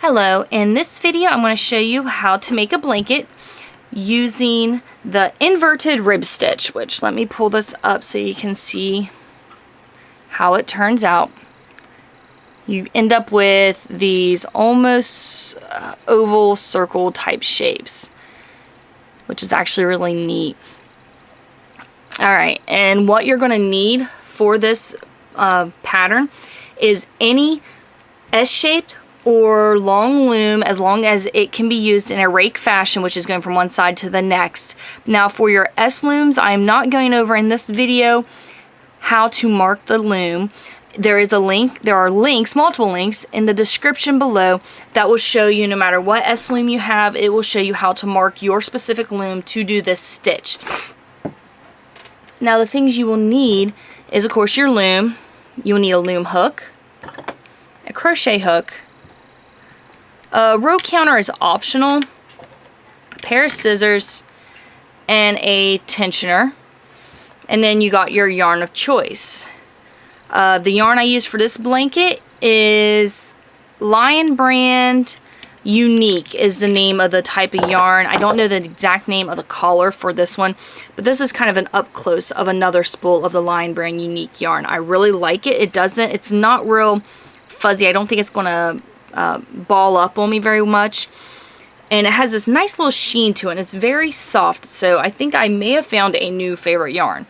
Hello, in this video I'm going to show you how to make a blanket using the inverted rib stitch, which let me pull this up so you can see how it turns out. You end up with these almost oval circle type shapes, which is actually really neat. Alright, and what you're going to need for this pattern is any S-shaped or long loom, as long as it can be used in a rake fashion, which is going from one side to the next. Now for your S looms, I am not going over in this video how to mark the loom. There is a link, there are links, multiple links in the description below that will show you, no matter what S loom you have, it will show you how to mark your specific loom to do this stitch. Now the things you will need is, of course, your loom. You will need a loom hook, a crochet hook, a row counter is optional, a pair of scissors, and a tensioner. And then you got your yarn of choice. The yarn I use for this blanket is Lion Brand Unique is the name of the type of yarn. I don't know the exact name of the collar for this one, but this is kind of an up close of another spool of the Lion Brand Unique yarn. I really like it. It's not real fuzzy. I don't think it's going to ball up on me very much, and it has this nice little sheen to it, and it's very soft, so I think I may have found a new favorite yarn.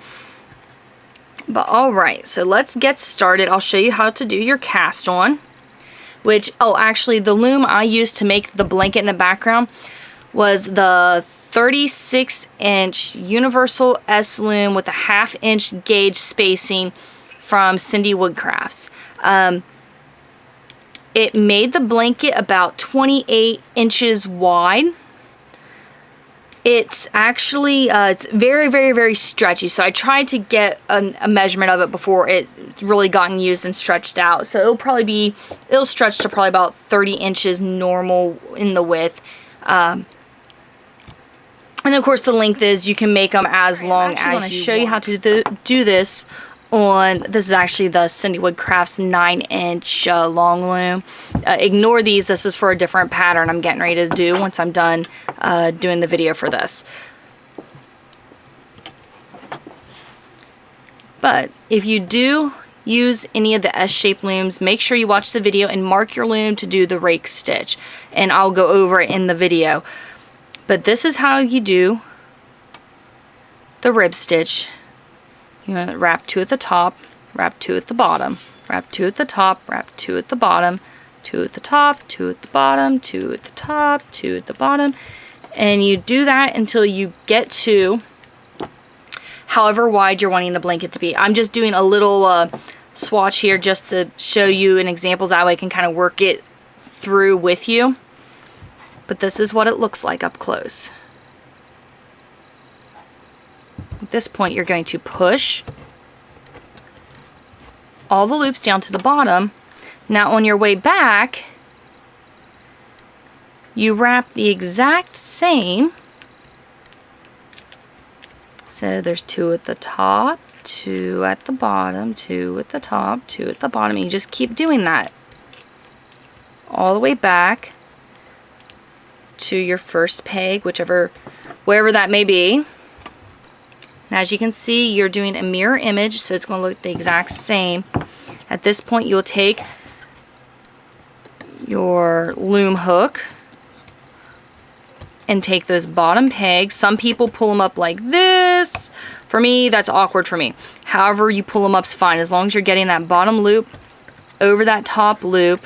But alright, so let's get started. I'll show you how to do your cast on, which, oh, actually the loom I used to make the blanket in the background was the 36-inch universal S loom with a 1/2 inch gauge spacing from Cindy Woodcrafts. It made the blanket about 28 inches wide. It's actually, it's very, very, very stretchy. So I tried to get a measurement of it before it's really gotten used and stretched out. So it'll stretch to probably about 30 inches normal in the width. And of course the length is, you can make them as long as you want. I want to show you how to do this on, this is actually the Cindy Woodcrafts 9-inch long loom. Ignore these, this is for a different pattern I'm getting ready to do once I'm done doing the video for this. But if you do use any of the S-shaped looms, make sure you watch the video and mark your loom to do the rake stitch, and I'll go over it in the video. But this is how you do the rib stitch. You want to wrap 2 at the top, wrap 2 at the bottom, wrap 2 at the top, wrap 2 at the bottom, 2 at the top, 2 at the bottom, 2 at the top, 2 at the bottom, and you do that until you get to however wide you're wanting the blanket to be. I'm just doing a little swatch here just to show you an example, that way I can kind of work it through with you. But this is what it looks like up close. At this point, you're going to push all the loops down to the bottom. Now on your way back, you wrap the exact same. So there's 2 at the top, 2 at the bottom, 2 at the top, 2 at the bottom, and you just keep doing that all the way back to your first peg, wherever that may be. Now, as you can see, you're doing a mirror image, so it's going to look the exact same. At this point, you'll take your loom hook and take those bottom pegs. Some people pull them up like this. For me, that's awkward for me. However you pull them up is fine, as long as you're getting that bottom loop over that top loop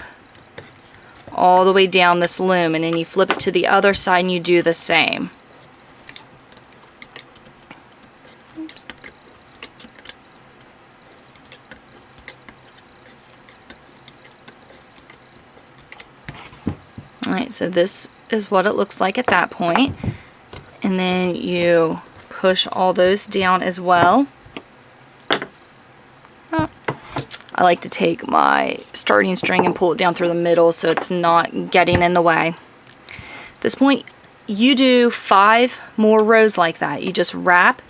all the way down this loom, and then you flip it to the other side and you do the same. Alright, so this is what it looks like at that point. And then you push all those down as well. I like to take my starting string and pull it down through the middle so it's not getting in the way. At this point, you do 5 more rows like that. You just wrap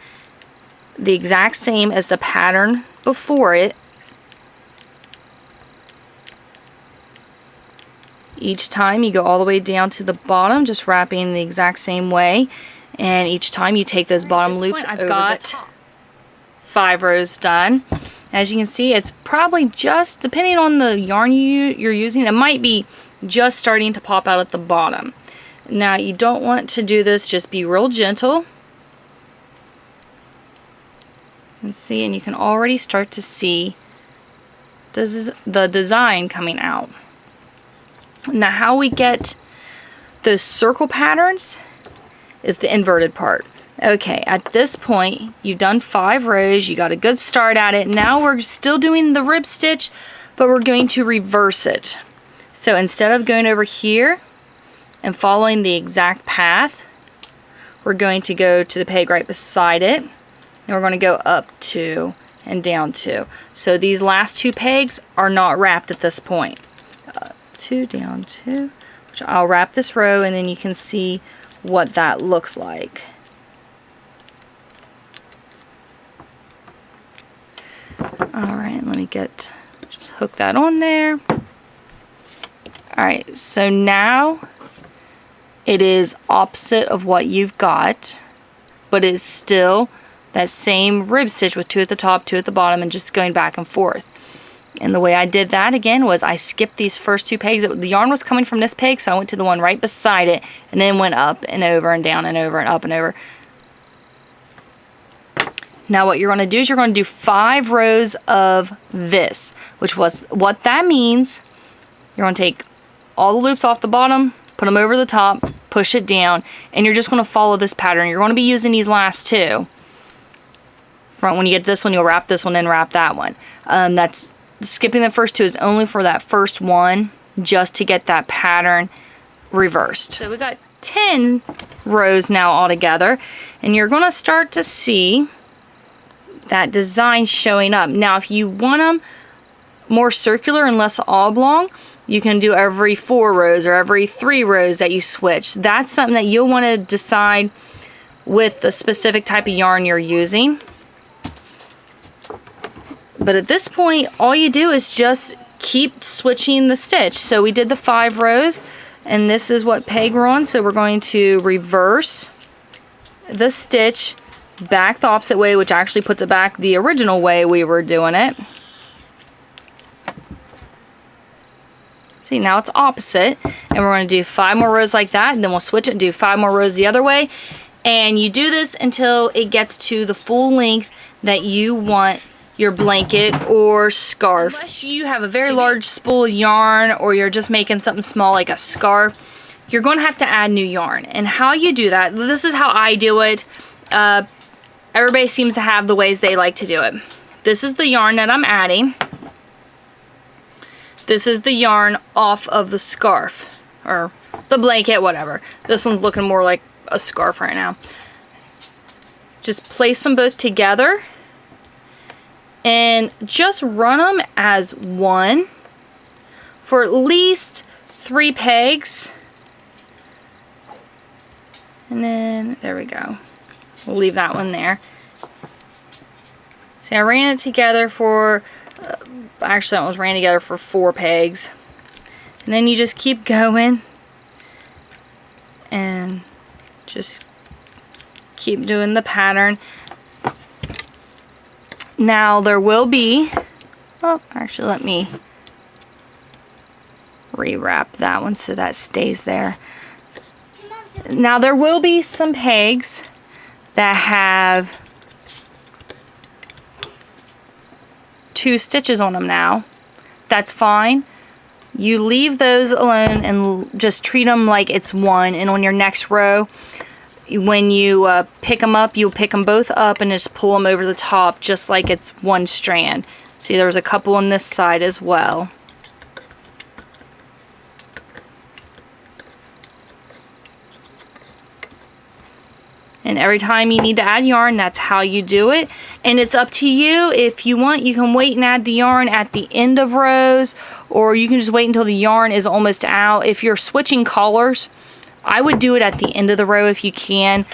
the exact same as the pattern before it Each time you go all the way down to the bottom, just wrapping the exact same way. And each time you take those bottom loops over the top. 5 rows done. As you can see, it's probably just, depending on the yarn you're using, it might be just starting to pop out at the bottom. Now you don't want to do this, just be real gentle. And see, and you can already start to see the design coming out. Now how we get those circle patterns is the inverted part. Okay, at this point, you've done 5 rows, you got a good start at it. Now we're still doing the rib stitch, but we're going to reverse it. So instead of going over here and following the exact path, we're going to go to the peg right beside it, and we're going to go up 2 and down 2. So these last 2 pegs are not wrapped at this point. 2, down 2, which I'll wrap this row, and then you can see what that looks like. Alright, let me just hook that on there. Alright, so now it is opposite of what you've got, but it's still that same rib stitch with 2 at the top, 2 at the bottom, and just going back and forth. And the way I did that again was I skipped these first 2 pegs. The yarn was coming from this peg, so I went to the one right beside it and then went up and over and down and over and up and over. Now what you're going to do is you're going to do 5 rows of this, which was what that means. You're going to take all the loops off the bottom, put them over the top, push it down, and you're just going to follow this pattern. You're going to be using these last 2. When you get this one, you'll wrap this one and wrap that one. That's skipping the first 2 is only for that first one, just to get that pattern reversed. So we got 10 rows now all together, and you're going to start to see that design showing up. Now if you want them more circular and less oblong, you can do every 4 rows or every 3 rows that you switch. That's something that you'll want to decide with the specific type of yarn you're using. But at this point, all you do is just keep switching the stitch. So we did the 5 rows, and this is what peg we're on. So we're going to reverse the stitch back the opposite way, which actually puts it back the original way we were doing it. See, now it's opposite, and we're going to do 5 more rows like that, and then we'll switch it and do 5 more rows the other way. And you do this until it gets to the full length that you want your blanket or scarf. Unless you have a very large spool of yarn, or you're just making something small like a scarf, you're going to have to add new yarn. And how you do that, this is how I do it. Everybody seems to have the ways they like to do it. This is the yarn that I'm adding. This is the yarn off of the scarf, or the blanket, whatever. This one's looking more like a scarf right now. Just place them both together and just run them as one for at least 3 pegs. And then, there we go. We'll leave that one there. See, I ran it together for, actually that was ran together for 4 pegs. And then you just keep going and just keep doing the pattern. Now there will be, oh, actually let me rewrap that one so that stays there. Now there will be some pegs that have 2 stitches on them now. That's fine. You leave those alone and just treat them like it's one, and on your next row, when you pick them up, you'll pick them both up and just pull them over the top just like it's one strand. See, there's a couple on this side as well. And every time you need to add yarn, that's how you do it. And it's up to you. If you want, you can wait and add the yarn at the end of rows, or you can just wait until the yarn is almost out. If you're switching colors, I would do it at the end of the row if you can,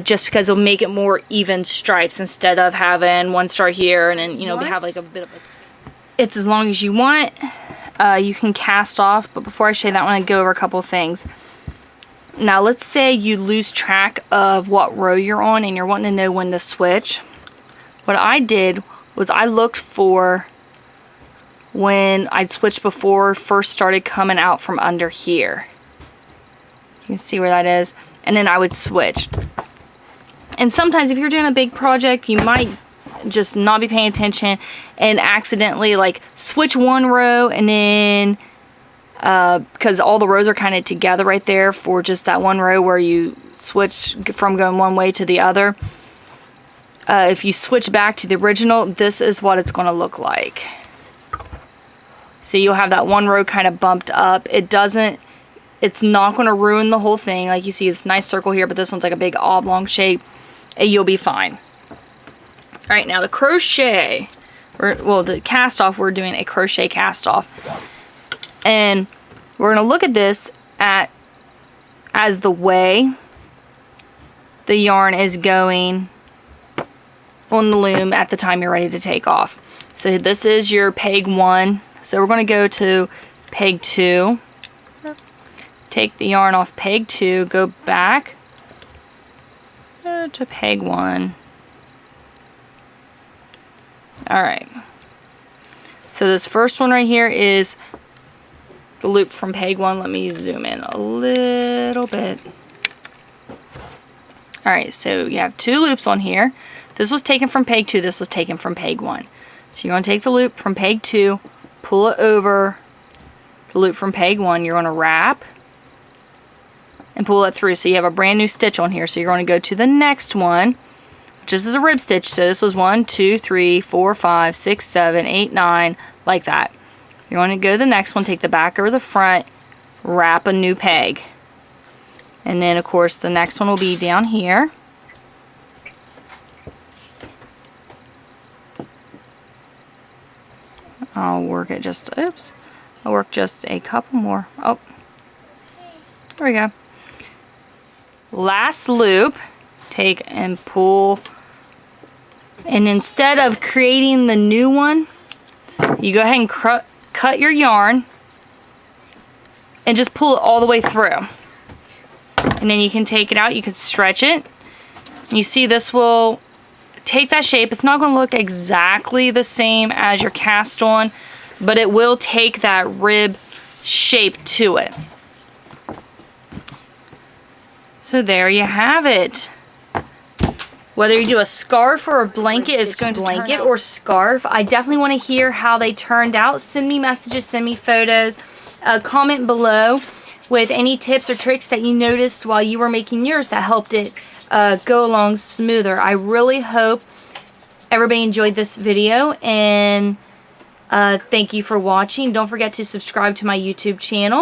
just because it'll make it more even stripes instead of having one start here and then, you know, have like a bit of a... It's as long as you want. you can cast off, but before I show you that, I want to go over a couple of things. Now let's say you lose track of what row you're on and you're wanting to know when to switch. What I did was I looked for when I'd switched before first started coming out from under here. You can see where that is. And then I would switch. And sometimes if you're doing a big project, you might just not be paying attention and accidentally like switch one row, and then because all the rows are kind of together right there for just that one row where you switch from going one way to the other. If you switch back to the original, this is what it's going to look like. So you'll have that one row kind of bumped up. It's not going to ruin the whole thing. Like you see this nice circle here, but this one's like a big oblong shape. And you'll be fine. Alright, now the crochet, the cast off, we're doing a crochet cast off. And we're going to look at this as the way the yarn is going on the loom at the time you're ready to take off. So this is your peg 1. So we're going to go to peg 2. Take the yarn off peg 2, go back to peg 1. Alright. So this first one right here is the loop from peg 1. Let me zoom in a little bit. Alright, so you have 2 loops on here. This was taken from peg 2, this was taken from peg 1. So you're going to take the loop from peg 2, pull it over the loop from peg 1, you're going to wrap and pull it through. So you have a brand new stitch on here. So you're going to go to the next one, which is a rib stitch. So this was 1, 2, 3, 4, 5, 6, 7, 8, 9, like that. You're going to go to the next one, take the back over the front, wrap a new peg. And then of course the next one will be down here. I'll work it just, oops. I'll work just a couple more. Oh, there we go. Last loop, take and pull. And instead of creating the new one, you go ahead and cut your yarn and just pull it all the way through. And then you can take it out, you can stretch it. And you see this will take that shape. It's not going to look exactly the same as your cast on, but it will take that rib shape to it. So there you have it. Whether you do a scarf or a blanket, it's going to blanket or scarf. I definitely want to hear how they turned out. Send me messages, send me photos. Comment below with any tips or tricks that you noticed while you were making yours that helped it go along smoother. I really hope everybody enjoyed this video, and thank you for watching. Don't forget to subscribe to my YouTube channel.